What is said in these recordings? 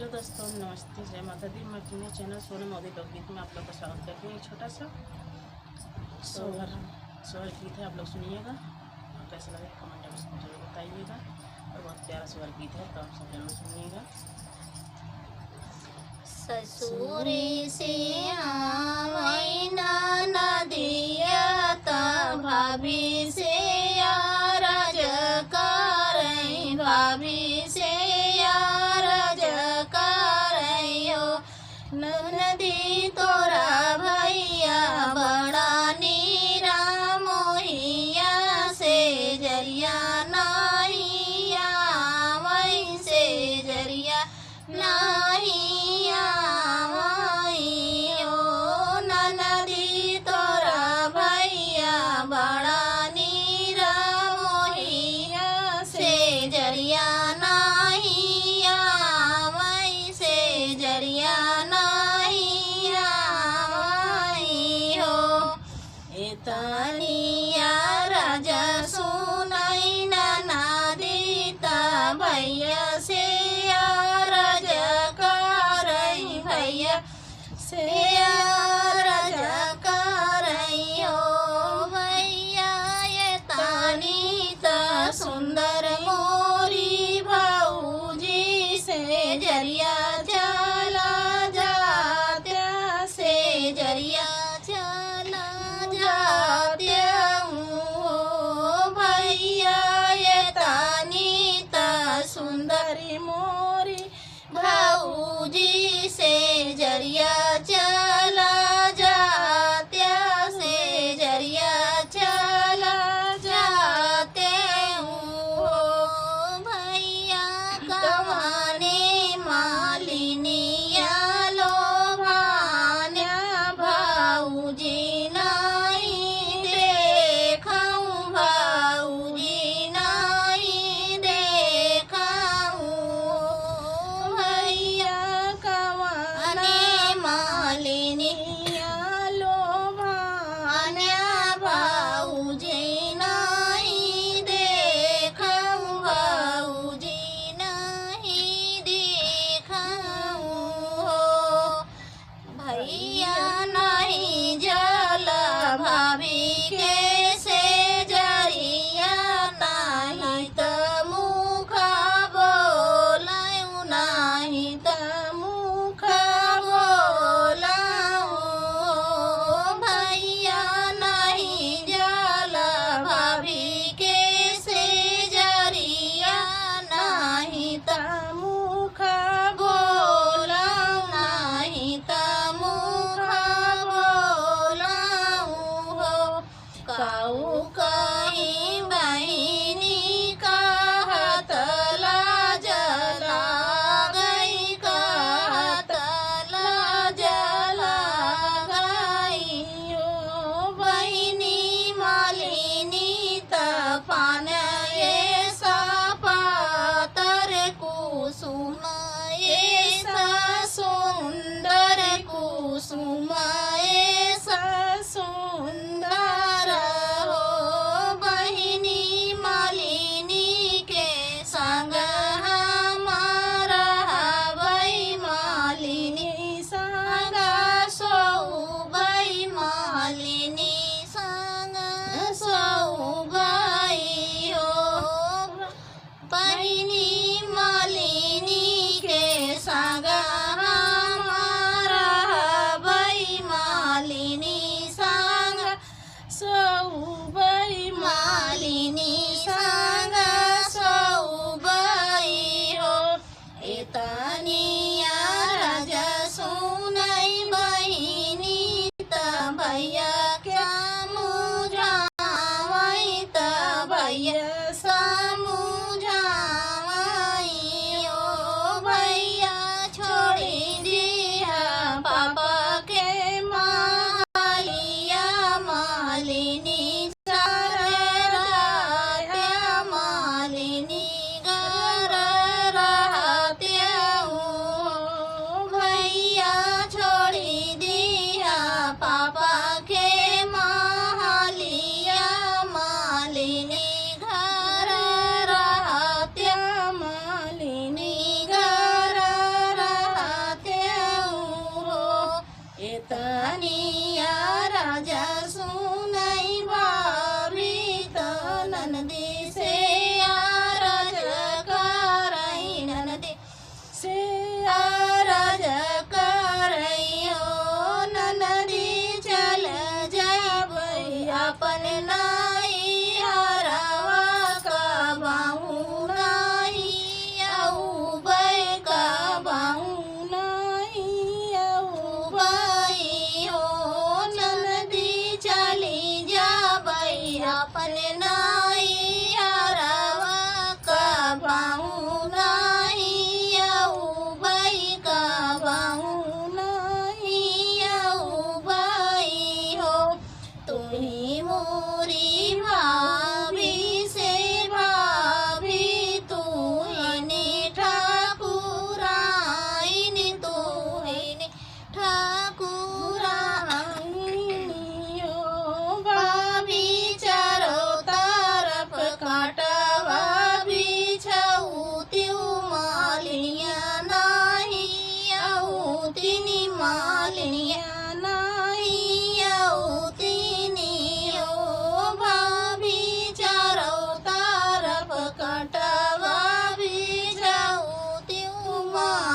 Hello दोस्तों, नमस्ते, जय माता दी। मैं अपने चैनल सोनम मोदी लोकगीत में आप लोग का स्वागत करती हूँ। छोटा सा स्वर गीत है, आप लोग सुनिएगा और कैसा लगे कमेंट में जरूर बताइएगा। और बहुत प्यारा स्वर गीत है, तो आप सब जरूर सुनिएगा। ससुरे से आईना नदिया त भाभी से यारज करई, भाभी से यारज करइयो। ननदी तोरा भैया बड़ा नीरा मोहिया से जरिया नाहिया, वहीं से जरिया नाहिया। तनिया राजा सुनई ननदीता भैया से राजा करई, भैया से राजा करई हो। भैया ये तनीता सुंदर मोरी भाऊजी से जरिया चला जात्या, से जरिया चला भैया ये तनीता सुंदरी मोरी भाऊजी से जरिया चला जात्या, से जरिया चला जाते हो। भैया कमाने मालिनिया लो भान्या भाऊजी भैया नहीं जल भाभी के से जरिया नहीं त मुखा बोलाऊ, नहीं त मुखा बोलाऊ। भैया नहीं जल भाभी के से जरिया नहीं त मुखा बोलाऊ, नहीं त काऊ कहीं बहिनी कहत लाज लागई, कहत लाज लागई हो। बहिनी मालिनी तफान ये पातर कुसुम, ये सुंदर कुसुम, ये सुंदर हो। बहिनी मालिनी के संग हमारा हवई, मालिनी संग सौ गई, मालिनी संग सौ गई हो। बहिनी मालिनी के संग हमारा हवई, मालिनी संग सौबई, मालिनी संग सौबई हो। तनिया राजा सुनई बहिनी त भैया क्या मुझावई, त भैया समुझावई ओ। भैया छोड़ी दिया पापा के मालिया, मालिनी मालिनी घर रहत्या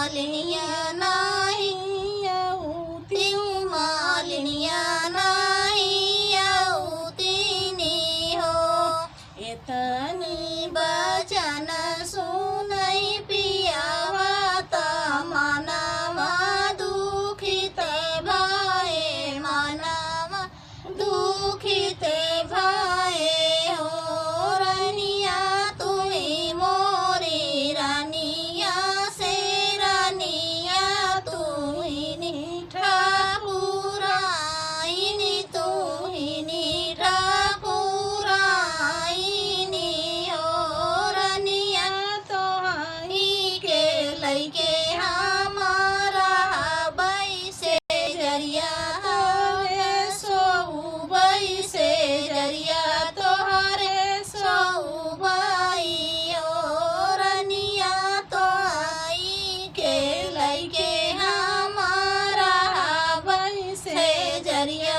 मालिनिया नाही तिऊ मालिनिया नाही औतिनी हो एतनी बचन सुनै पियावा त मनवा दुखित भए मनवा दुखित भए हो रनिया तुई मोरी रनिया से रनिया तुई नि ठाकुराइनी तुई नि ठाकुराइनी हो रनिया तोहरी के लैके हमारा बैसे जरिया तोहरे सो बैसे जरिया तोहरे सो भाई हो रनिया तोहरी के लैके हमारा बैसे जरिया